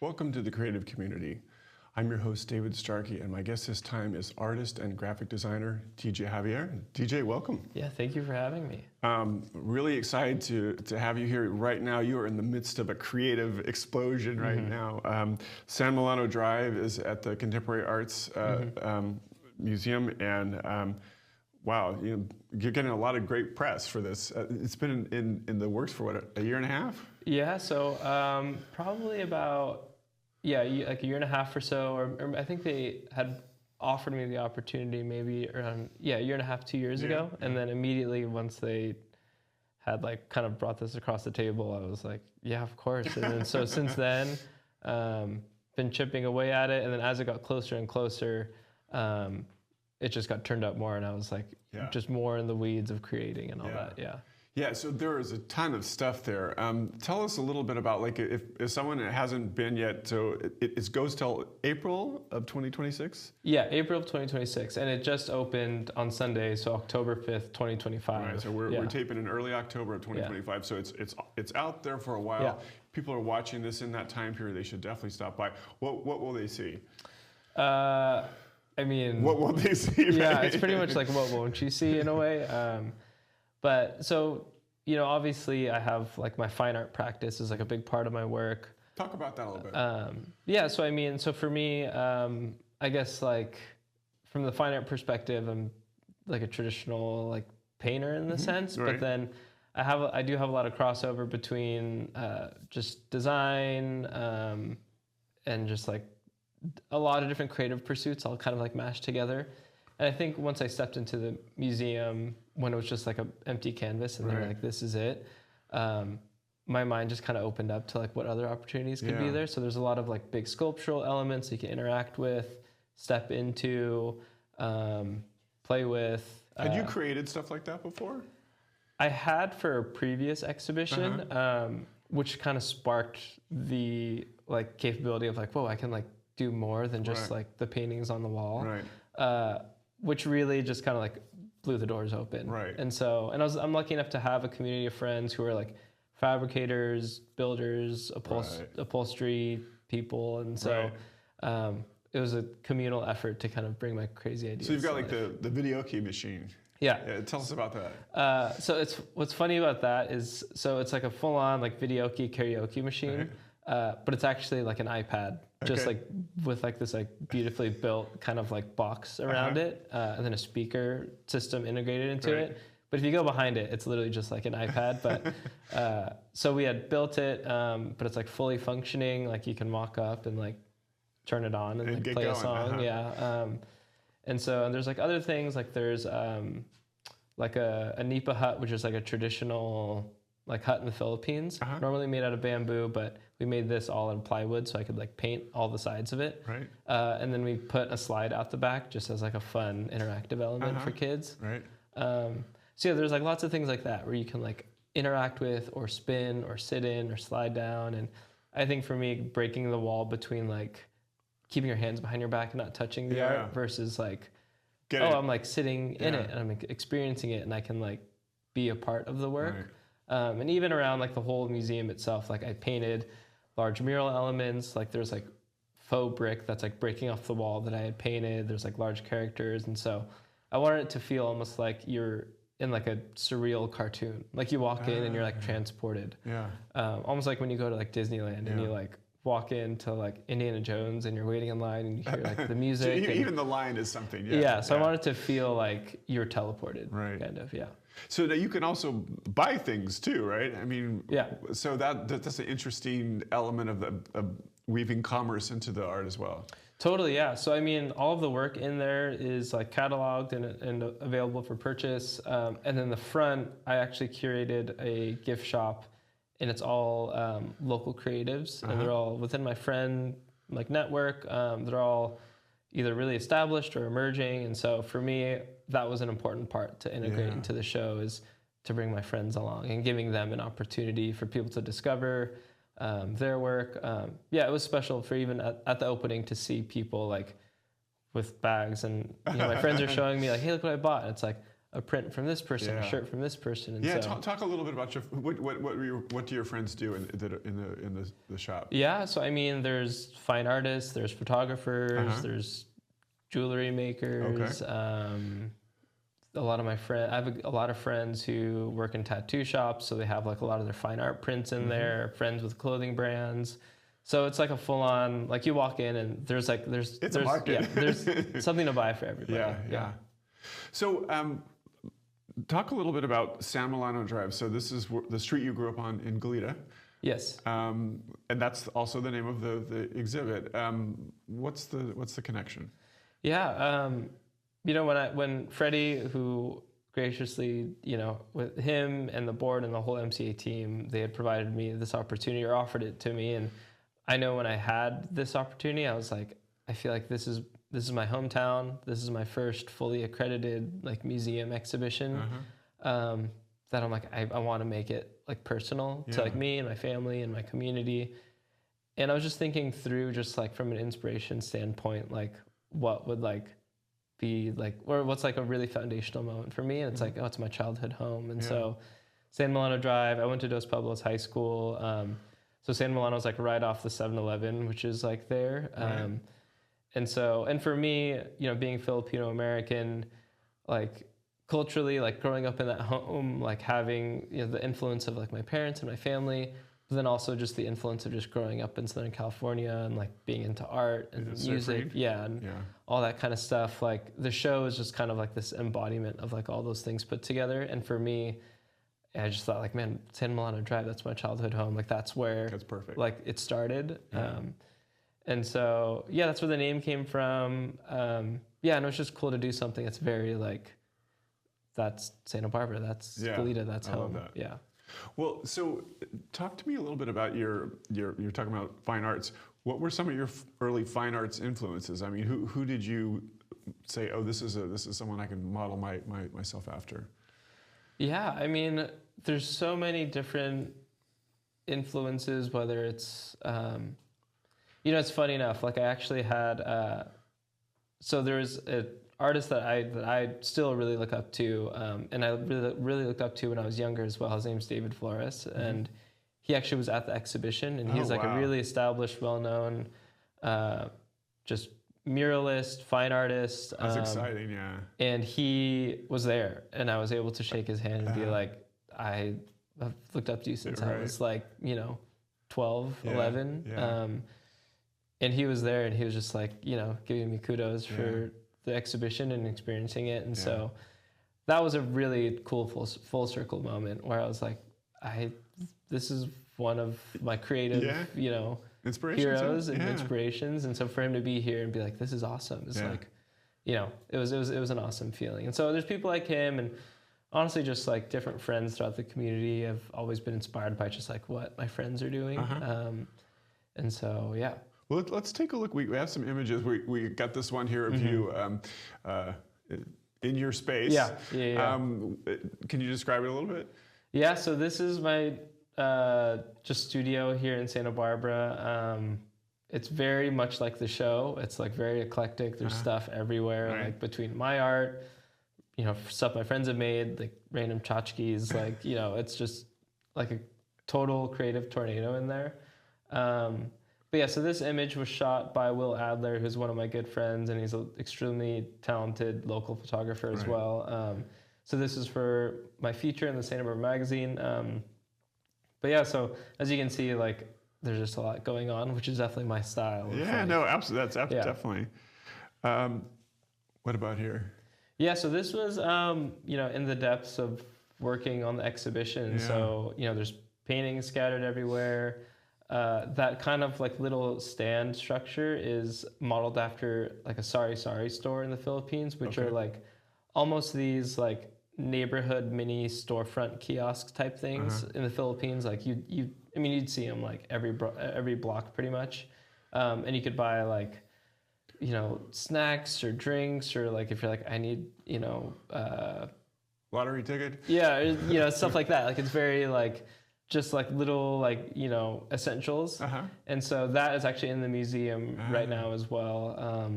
Welcome to the creative community. I'm your host, David Starkey, and my guest this time is artist and graphic designer, DJ Javier. DJ, welcome. Yeah, thank you for having me. Really excited to have you here. Right now, you are in the midst of a creative explosion right now. San Milano Drive is at the Contemporary Arts Museum, and wow, you're getting a lot of great press for this. It's been in the works for what, a year and a half? Yeah, so probably about like a year and a half or so, or I think they had offered me the opportunity maybe around a year and a half, 2 years ago, and then immediately once they had like kind of brought this across the table, I was like, yeah, of course. And then so since then, been chipping away at it, and then as it got closer and closer, it just got turned up more, and I was like, just more in the weeds of creating and all that. Yeah, so there is a ton of stuff there. Tell us a little bit about, like, if someone hasn't been yet, so it goes till April of 2026? Yeah, April of 2026, and it just opened on Sunday, so October 5th, 2025. Right, so we're taping in early October of 2025, so it's out there for a while. Yeah. People are watching this in that time period. They should definitely stop by. What will they see? I mean, what will they see? Yeah, right? it's pretty much like what won't you see in a way. But so, obviously I have like my fine art practice is like a big part of my work. Talk about that a little bit. So I mean, so for me, I guess like from the fine art perspective, I'm like a traditional like painter in the sense, right. But then I do have a lot of crossover between just design and just like a lot of different creative pursuits I'll kind of like mash together. And I think once I stepped into the museum, when it was just like an empty canvas and they were like, this is it, my mind just kind of opened up to like what other opportunities could be there. So there's a lot of like big sculptural elements you can interact with, step into, play with. Had you created stuff like that before? I had for a previous exhibition, which kind of sparked the like capability of like, whoa, I can like do more than just like the paintings on the wall. Right. Which really just kind of like blew the doors open. Right. And so, I'm lucky enough to have a community of friends who are like fabricators, builders, upholstery people. And so it was a communal effort to kind of bring my crazy ideas. So you've got like the video key machine. Yeah. Tell us about that. So what's funny about that is, so it's like a full on like video key karaoke machine, but it's actually like an iPad. Just like with like this like beautifully built kind of like box around it, and then a speaker system integrated into it. But if you go behind it, it's literally just like an iPad. But so we had built it, but it's like fully functioning. Like you can walk up and like turn it on and like play a song. And so there's like other things, like there's like a nipa hut, which is like a traditional like hut in the Philippines, normally made out of bamboo, but we made this all in plywood so I could like paint all the sides of it. Right. And then we put a slide out the back just as like a fun interactive element for kids. Right. So yeah, there's like lots of things like that where you can like interact with or spin or sit in or slide down. And I think for me, breaking the wall between like keeping your hands behind your back and not touching the art versus like, I'm like sitting in it and I'm like, experiencing it and I can like be a part of the work. Right. And even around like the whole museum itself, like I painted large mural elements, like there's like faux brick that's like breaking off the wall that I had painted. There's like large characters. And so I wanted it to feel almost like you're in like a surreal cartoon. Like you walk in and you're like transported. Yeah. Almost like when you go to like Disneyland and you like walk into like Indiana Jones and you're waiting in line and you hear like the music. So even the line is something. So I wanted to feel like you're teleported. Right. Kind of, So that you can also buy things too, right? I mean, so that's an interesting element of weaving commerce into the art as well. Totally, yeah. So I mean, all of the work in there is like cataloged and available for purchase. And then the front, I actually curated a gift shop, and it's all local creatives, and they're all within my friend like network. They're all either really established or emerging, and so for me, that was an important part to integrate into the show, is to bring my friends along and giving them an opportunity for people to discover their work. It was special for even at the opening to see people like with bags, and my friends are showing me like, hey, look what I bought. And it's like, a print from this person, a shirt from this person. And so talk a little bit about what do your friends do in the shop? Yeah, so I mean, there's fine artists, there's photographers, there's jewelry makers. A lot of my friends, I have a lot of friends who work in tattoo shops, so they have like a lot of their fine art prints in there. Friends with clothing brands. So it's like a full-on, like you walk in and there's a market. There's something to buy for everybody. Yeah. So talk a little bit about San Milano Drive. So this is the street you grew up on in Goleta. Yes. And that's also the name of the exhibit. What's the connection? Yeah. You know, when Freddie, who graciously, you know, with him and the board and the whole MCA team, they had provided me this opportunity or offered it to me. And I know when I had this opportunity, I was like, I feel like this is my hometown. This is my first fully accredited like museum exhibition. That I'm like, I want to make it like personal to like me and my family and my community. And I was just thinking through just like from an inspiration standpoint, like what would like be like, or what's like a really foundational moment for me. And it's like, oh, it's my childhood home. And so San Milano Drive, I went to Dos Pueblos High School. So San Milano is like right off the 7-Eleven, which is like there. And for me, you know, being Filipino American, like culturally, like growing up in that home, like having, you know, the influence of like my parents and my family, but then also just the influence of just growing up in Southern California and like being into art and music, all that kind of stuff. Like the show is just kind of like this embodiment of like all those things put together. And for me, I just thought like, man, San Milano Drive, that's my childhood home. Like that's perfect. Like it started. And so, that's where the name came from. And it was just cool to do something that's very like, that's Santa Barbara, that's Goleta, that's home. Love that. Yeah. Well, so talk to me a little bit about you're talking about fine arts. What were some of your early fine arts influences? I mean, who did you say, oh, this is someone I can model myself after? Yeah, I mean, there's so many different influences, whether it's, you know, it's funny enough, like I actually had, so there's an artist that I still really look up to, and I really looked up to when I was younger as well. His name's David Flores, and he actually was at the exhibition, and he's like a really established, well-known, just muralist, fine artist. That's exciting, yeah. And he was there, and I was able to shake his hand and be like, I've looked up to you since I was like, you know, 12, 11. Yeah. And he was there, and he was just like, you know, giving me kudos for the exhibition and experiencing it. And so that was a really cool full circle moment where I was like, this is one of my creative, you know, heroes and inspirations. And so for him to be here and be like, this is awesome, is like, you know, it was an awesome feeling. And so there's people like him, and honestly, just like different friends throughout the community have always been inspired by just like what my friends are doing. And so, Well, let's take a look. We have some images. We got this one here of you in your space. Can you describe it a little bit? Yeah, so this is my just studio here in Santa Barbara. It's very much like the show. It's like very eclectic. There's stuff everywhere, like between my art, you know, stuff my friends have made, like random tchotchkes, like, you know, it's just like a total creative tornado in there. But yeah, so this image was shot by Will Adler, who's one of my good friends, and he's an extremely talented local photographer as well. So this is for my feature in the Santa Barbara magazine. But yeah, so as you can see, like there's just a lot going on, which is definitely my style. Yeah, no, absolutely. That's definitely. What about here? Yeah, so this was, you know, in the depths of working on the exhibition. So, you know, there's paintings scattered everywhere. That kind of like little stand structure is modeled after like a Sari Sari store in the Philippines, which are like almost these like neighborhood mini storefront kiosk type things in the Philippines. Like you'd see them like every block pretty much, and you could buy like, you know, snacks or drinks, or like if you're like, I need, you know, lottery ticket. Yeah, you know, stuff like that. Like it's very like just like little like, you know, essentials. And so that is actually in the museum right now as well.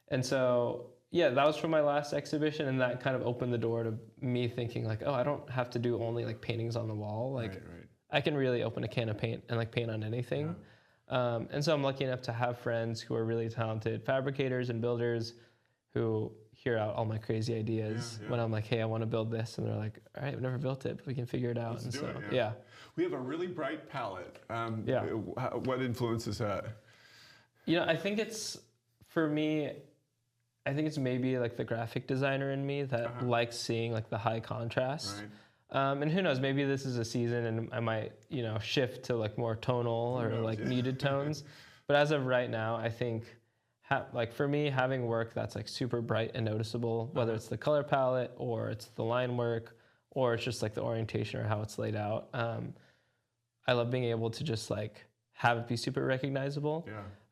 And so yeah, that was from my last exhibition, and that kind of opened the door to me thinking like, oh, I don't have to do only like paintings on the wall. Like, Right. I can really open a can of paint and like paint on anything. And so I'm lucky enough to have friends who are really talented fabricators and builders who hear out all my crazy ideas when I'm like, hey, I want to build this. And they're like, all right, I've never built it, but we can figure it out. Let's and do so, it, yeah. We have a really bright palette. What influences that? You know, I think it's, for me, I think it's maybe like the graphic designer in me that likes seeing like the high contrast. Right. And who knows, maybe this is a season and I might, you know, shift to like more tonal or like muted tones. But as of right now, I think like for me, having work that's like super bright and noticeable, whether it's the color palette or it's the line work or it's just like the orientation or how it's laid out. I love being able to just like have it be super recognizable.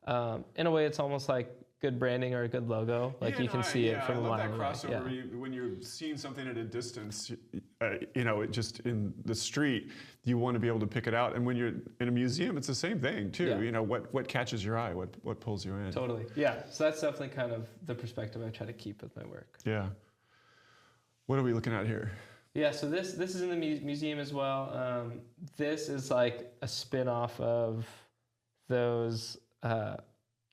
In a way, it's almost like good branding or a good logo. Like you can see it from a mile away. I love that crossover. When you're seeing something at a distance, you know, it just in the street, you want to be able to pick it out. And when you're in a museum, it's the same thing too. You know, what catches your eye, what pulls you in. Totally. Yeah. So that's definitely kind of the perspective I try to keep with my work. Yeah. What are we looking at here? Yeah. So this is in the museum as well. This is like a spin-off of those.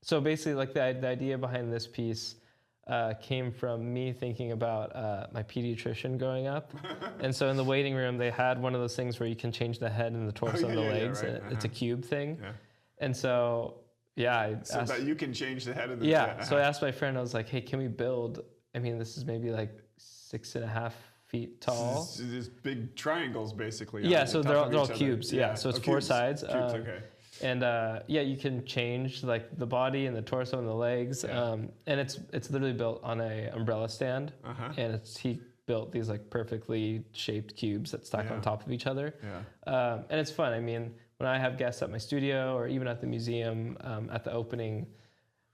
So basically, like the idea behind this piece came from me thinking about my pediatrician growing up. And so in the waiting room, they had one of those things where you can change the head and the torso and the legs. And it's a cube thing. And so, I so asked, that you can change the head and the so I asked my friend, I was like, hey, can we build, I mean, this is maybe like 6.5 feet tall. These big triangles, basically. Yeah, so they're all cubes. So it's four sides. Cubes, okay. And you can change like the body and the torso and the legs. And it's literally built on a umbrella stand. And he built these like perfectly shaped cubes that stack on top of each other. And it's fun. I mean, when I have guests at my studio or even at the museum at the opening,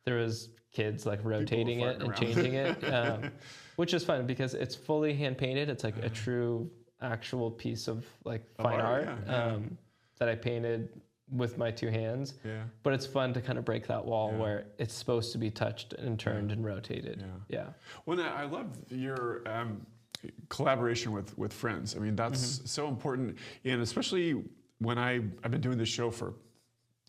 there was kids like rotating it and changing it, which is fun because it's fully hand painted. It's like a true actual piece of like fine art that I painted with my two hands. But it's fun to kind of break that wall where it's supposed to be touched and turned and rotated. Well, I love your collaboration with friends. I mean, that's so important, and especially when I've been doing this show for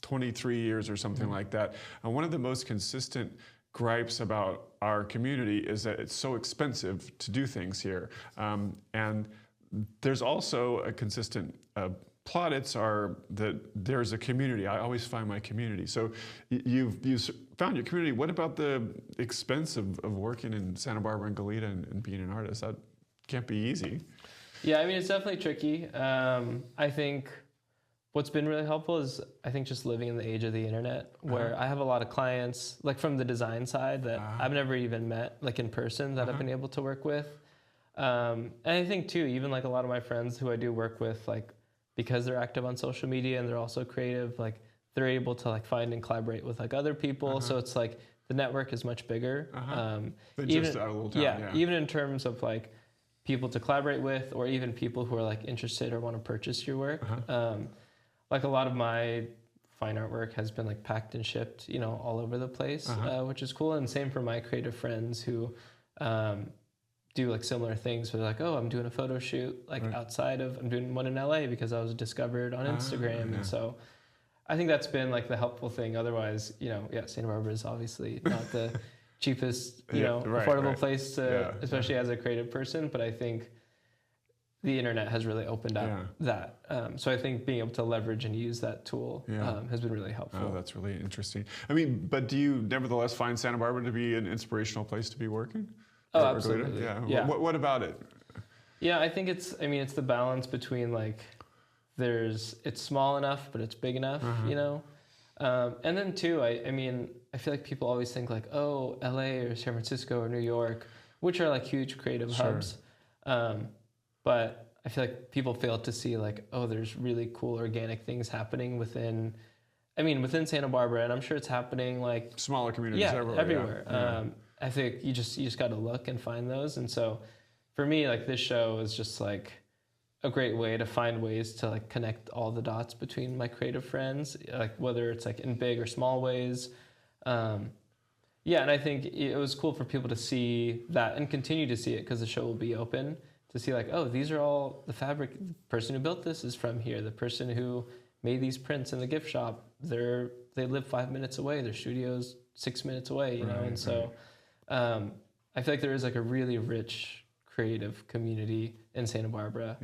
23 years or something like that. And one of the most consistent gripes about our community is that it's so expensive to do things here. And there's also a consistent plaudits are that there's a community. I always find my community. So you've found your community. What about the expense of working in Santa Barbara and Goleta and being an artist? That can't be easy. Yeah, I mean, it's definitely tricky. I think what's been really helpful is I think just living in the age of the internet where I have a lot of clients like from the design side that I've never even met like in person that I've been able to work with. And I think too, even like a lot of my friends who I do work with, like because they're active on social media and they're also creative, like they're able to like find and collaborate with like other people. So it's like the network is much bigger. Than even, just our little town. Even in terms of like people to collaborate with or even people who are like interested or want to purchase your work. Like a lot of my fine artwork has been like packed and shipped, you know, all over the place, which is cool. And same for my creative friends who do like similar things. Where they're like, oh, I'm doing a photo shoot like outside of, I'm doing one in LA because I was discovered on Instagram. And so I think that's been like the helpful thing. Otherwise, you know, Santa Barbara is obviously not the cheapest, you know, affordable place to, especially as a creative person. But I think the internet has really opened up that. So I think being able to leverage and use that tool has been really helpful. Oh, that's really interesting. I mean, but do you nevertheless find Santa Barbara to be an inspirational place to be working? Oh, absolutely. What about it? Yeah, I think it's the balance between like, it's small enough, but it's big enough, you know? And then too, I mean, I feel like people always think like, oh, LA or San Francisco or New York, which are like huge creative hubs. But I feel like people fail to see like, oh, there's really cool organic things happening within Santa Barbara, and I'm sure it's happening like smaller communities everywhere. I think you just got to look and find those. And so for me, like this show is just like a great way to find ways to like connect all the dots between my creative friends, like whether it's like in big or small ways. Yeah, and I think it was cool for people to see that and continue to see it because the show will be open to see like, oh, these are all the fabric. The person who built this is from here. The person who made these prints in the gift shop, they live 5 minutes away. Their studio's 6 minutes away, you know. Right, And so I feel like there is like a really rich creative community in Santa Barbara.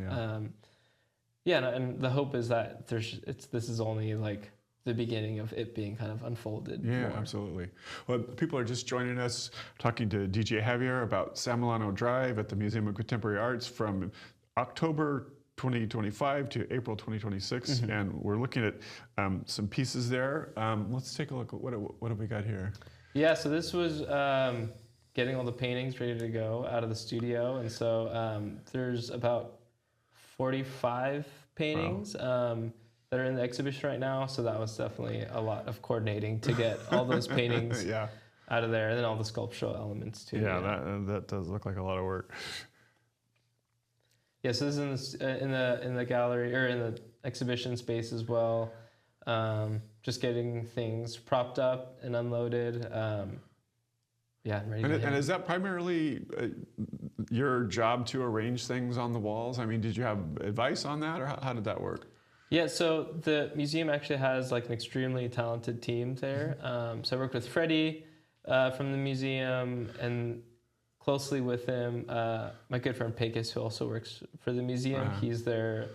Yeah. And the hope is that this is only like the beginning of it being kind of unfolded. Yeah, more. absolutely. Well, people are just joining us, talking to DJ Javier about San Milano Drive at the Museum of Contemporary Arts from October 2025 to April 2026, and we're looking at some pieces there. Let's take a look at what have we got here. Yeah, so this was getting all the paintings ready to go out of the studio, and so there's about 45 paintings. Wow. That are in the exhibition right now, so that was definitely a lot of coordinating to get all those paintings out of there, and then all the sculptural elements too. Yeah, that does look like a lot of work. Yeah, so this is in the gallery or in the exhibition space as well. Just getting things propped up and unloaded. And ready. And is that primarily your job to arrange things on the walls? I mean, did you have advice on that, or how did that work? Yeah, so the museum actually has like an extremely talented team there. So I worked with Freddie from the museum and closely with him. My good friend Pecos, who also works for the museum, he's their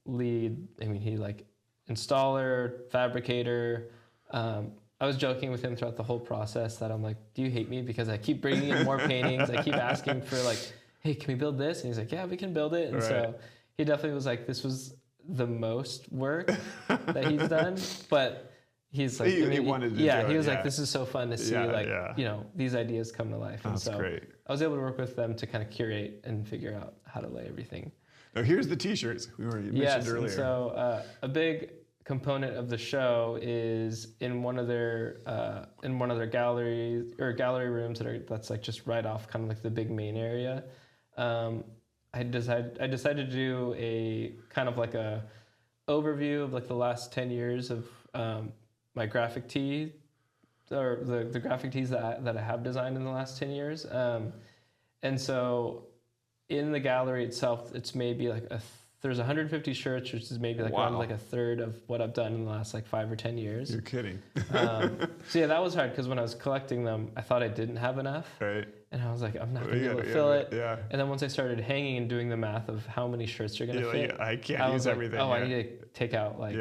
lead. I mean, he like installer, fabricator. I was joking with him throughout the whole process that I'm like, do you hate me because I keep bringing in more paintings? I keep asking for like, hey, can we build this? And he's like, yeah, we can build it. And so he definitely was like, this was the most work that he's done, but he's like, he wanted to do it, he was like, this is so fun to see, you know, these ideas come to life. And that's so great. I was able to work with them to kind of curate and figure out how to lay everything. Now here's the t-shirts you mentioned earlier. And so a big component of the show is in one of their galleries or gallery rooms that's like just right off kind of like the big main area. I decided to do a kind of like a overview of like the last 10 years of my graphic tee, or the graphic tees that I have designed in the last 10 years. And so in the gallery itself, it's maybe like there's 150 shirts, which is maybe like around like a third of what I've done in the last like 5 or 10 years. You're kidding. So yeah, that was hard because when I was collecting them, I thought I didn't have enough. Right. And I was like, I'm not going to be able to fill it. Yeah. And then once I started hanging and doing the math of how many shirts are going to fit, I can't use everything. Oh, I need to take out like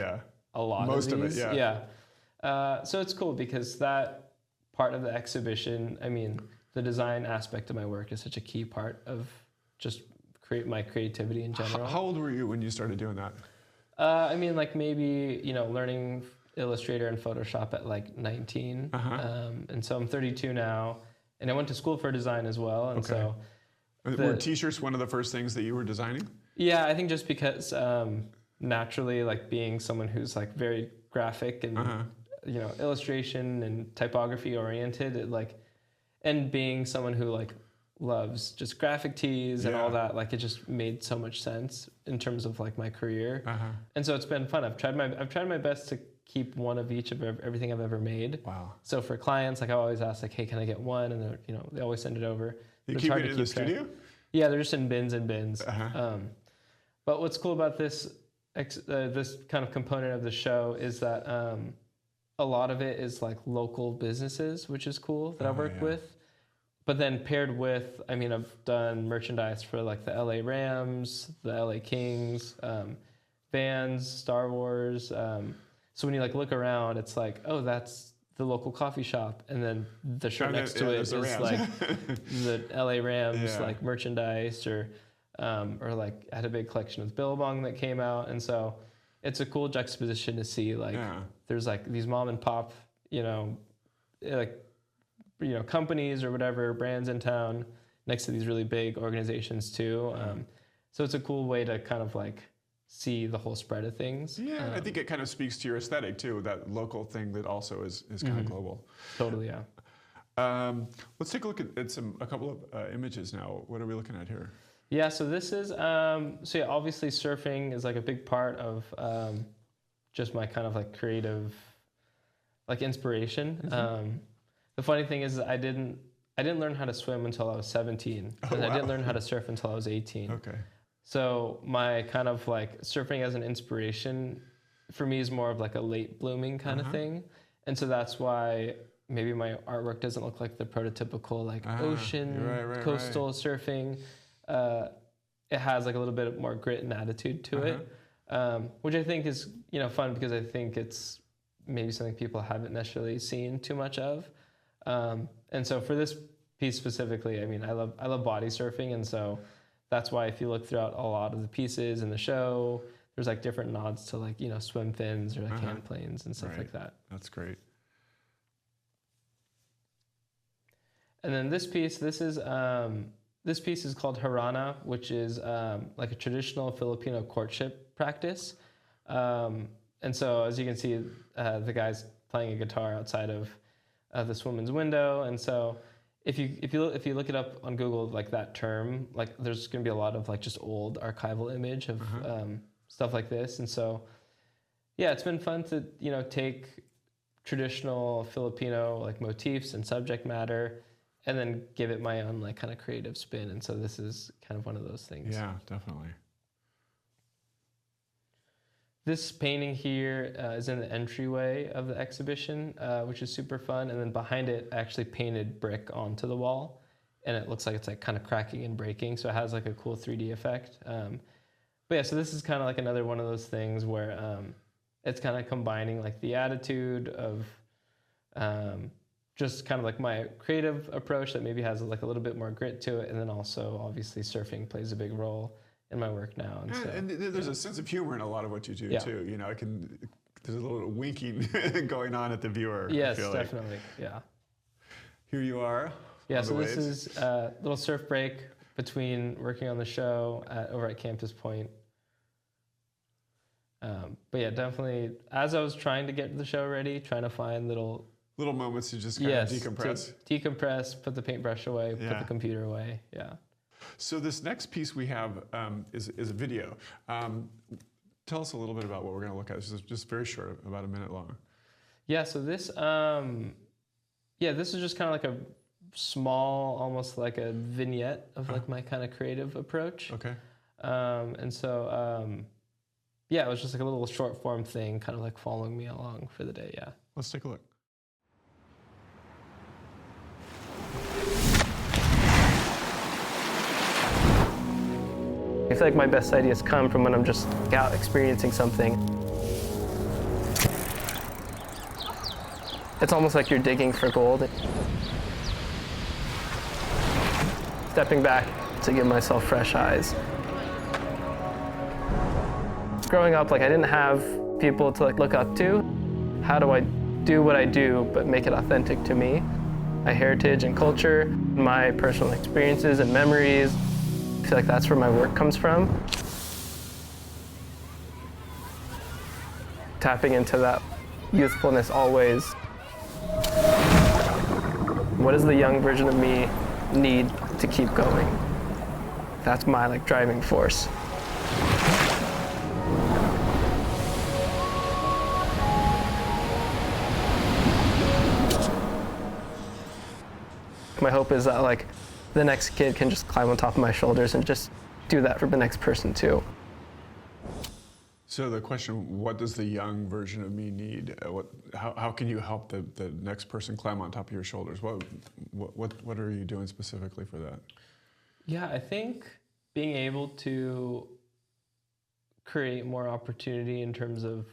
a lot most of these. It, yeah. So it's cool because that part of the exhibition, I mean, the design aspect of my work is such a key part of just my creativity in general. How old were you when you started doing that? I mean, like maybe, you know, learning Illustrator and Photoshop at like 19. And so I'm 32 now. And I went to school for design as well. And so were t-shirts one of the first things that you were designing? Yeah, I think just because naturally, like being someone who's like very graphic and you know, illustration and typography oriented, and being someone who like loves just graphic tees and all that, like it just made so much sense in terms of like my career. And so it's been fun. I've tried my best to keep one of each of everything I've ever made. Wow. So for clients, like I always ask like, hey, can I get one? And they're, you know, they always send it over. You keep it in the studio? Yeah, they're just in bins and bins. But what's cool about this this kind of component of the show is that a lot of it is like local businesses, which is cool that I work with. But then paired with, I mean, I've done merchandise for like the LA Rams, the LA Kings, Vans, Star Wars. So when you like look around, it's like, oh, that's the local coffee shop, and then the shirt next to it is like the LA Rams like merchandise, or like I had a big collection of Billabong that came out, and so it's a cool juxtaposition to see like there's like these mom and pop, you know, like, you know, companies or whatever brands in town next to these really big organizations too. So it's a cool way to kind of like see the whole spread of things. Yeah, I think it kind of speaks to your aesthetic too, that local thing that also is kind of global. Totally, yeah. Let's take a look at a couple of images now. What are we looking at here? Yeah, so this is, obviously surfing is like a big part of just my kind of like creative, like inspiration. the funny thing is I didn't learn how to swim until I was 17. Oh, And wow. I didn't learn how to surf until I was 18. Okay. So my kind of like surfing as an inspiration for me is more of like a late blooming kind of thing. And so that's why maybe my artwork doesn't look like the prototypical like ocean, coastal surfing. It has like a little bit more grit and attitude to it, which I think is, fun because I think it's maybe something people haven't necessarily seen too much of. And so for this piece specifically, I mean, I love body surfing. And so that's why if you look throughout a lot of the pieces in the show, there's like different nods to like, swim fins or like hand planes and stuff like that. That's great. And then this piece is called Harana, which is like a traditional Filipino courtship practice. And so as you can see, the guy's playing a guitar outside of this woman's window. And so if you look it up on Google, like that term, like there's going to be a lot of like just old archival image of stuff like this. And so, yeah, it's been fun to take traditional Filipino like motifs and subject matter, and then give it my own like kind of creative spin. And so this is kind of one of those things. Yeah, definitely. This painting here is in the entryway of the exhibition, which is super fun. And then behind it, I actually painted brick onto the wall, and it looks like it's like kind of cracking and breaking. So it has like a cool 3D effect. But yeah, so this is kind of like another one of those things where it's kind of combining like the attitude of just kind of like my creative approach that maybe has like a little bit more grit to it. And then also obviously surfing plays a big role in my work now. And, and there's a sense of humor in a lot of what you do too. There's a little winking going on at the viewer. Yes, definitely. Yeah. Here you are. Yeah, so this is a little surf break between working on the show over at Campus Point. But yeah, definitely, as I was trying to get the show ready, trying to find little moments to just kind of decompress. Decompress, put the paintbrush away, put the computer away. Yeah. So this next piece we have is a video. Tell us a little bit about what we're going to look at. This is just very short, about a minute long. Yeah. So this, this is just kind of like a small, almost like a vignette of like my kind of creative approach. Okay. And so, it was just like a little short form thing, kind of like following me along for the day. Yeah. Let's take a look. I feel like my best ideas come from when I'm just out experiencing something. It's almost like you're digging for gold. Stepping back to give myself fresh eyes. Growing up, like I didn't have people to like look up to. How do I do what I do but make it authentic to me? My heritage and culture, my personal experiences and memories. I feel like that's where my work comes from. Tapping into that youthfulness always. What does the young version of me need to keep going? That's my like driving force. My hope is that like the next kid can just climb on top of my shoulders and just do that for the next person too. So the question, what does the young version of me need? How can you help the next person climb on top of your shoulders? What are you doing specifically for that? Yeah, I think being able to create more opportunity in terms of,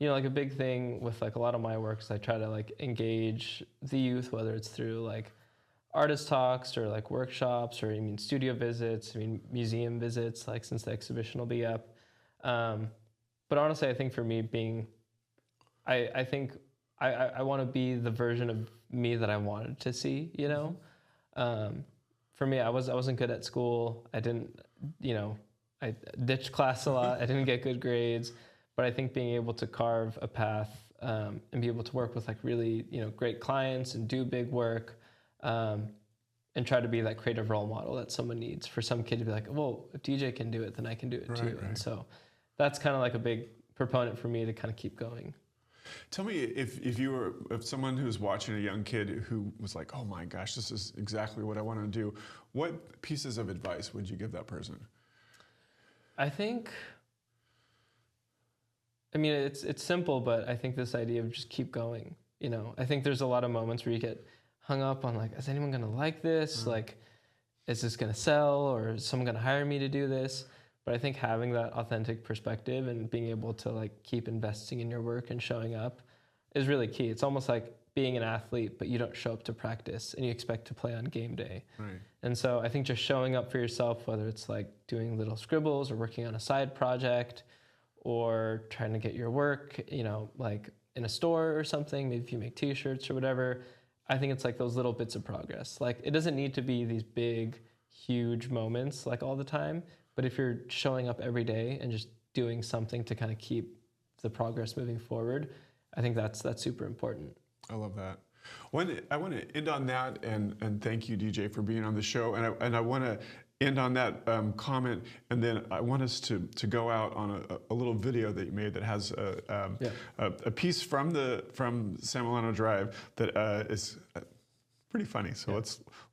like a big thing with like a lot of my work is I try to like engage the youth, whether it's through like artist talks or like workshops or studio visits, museum visits, like since the exhibition will be up. But honestly, I think for me I think I want to be the version of me that I wanted to see, For me, I wasn't good at school. I didn't, I ditched class a lot. I didn't get good grades, but I think being able to carve a path, and be able to work with like really, great clients and do big work, and try to be that creative role model that someone needs for some kid to be like, well, if DJ can do it, then I can do it too. Right. And so that's kind of like a big proponent for me to kind of keep going. Tell me if someone who's watching a young kid who was like, oh my gosh, this is exactly what I want to do, what pieces of advice would you give that person? I think, I mean, it's simple, but I think this idea of just keep going, you know, I think there's a lot of moments where you get hung up on like, is anyone going to like this? Like, is this going to sell, or is someone going to hire me to do this? But I think having that authentic perspective and being able to like keep investing in your work and showing up is really key. It's almost like being an athlete, but you don't show up to practice and you expect to play on game day. Right. And so I think just showing up for yourself, whether it's like doing little scribbles or working on a side project or trying to get your work, you know, like in a store or something, maybe if you make t-shirts or whatever, I think it's like those little bits of progress. Like it doesn't need to be these big, huge moments like all the time, but if you're showing up every day and just doing something to kind of keep the progress moving forward, I think that's super important. I love that. I want to end on that and thank you, DJ, for being on the show. And I want to end on that comment, and then I want us to go out on a little video that you made that has a piece from San Milano Drive that is pretty funny. So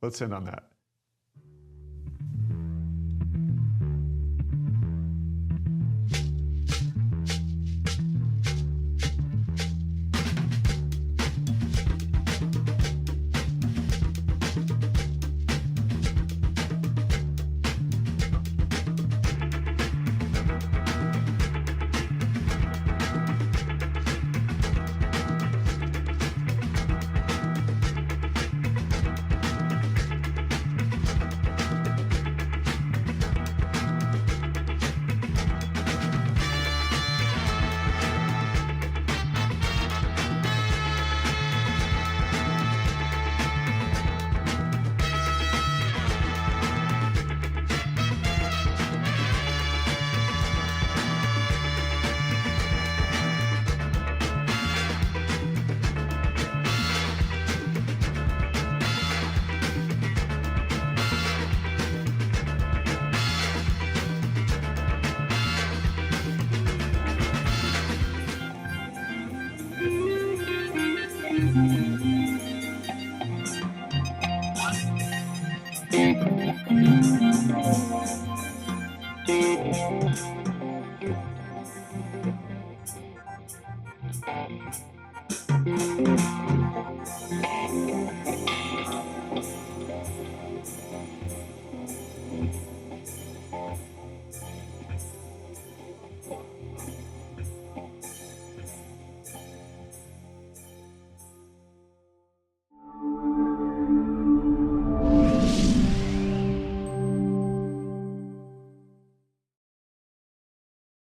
let's end on that. Mm-hmm.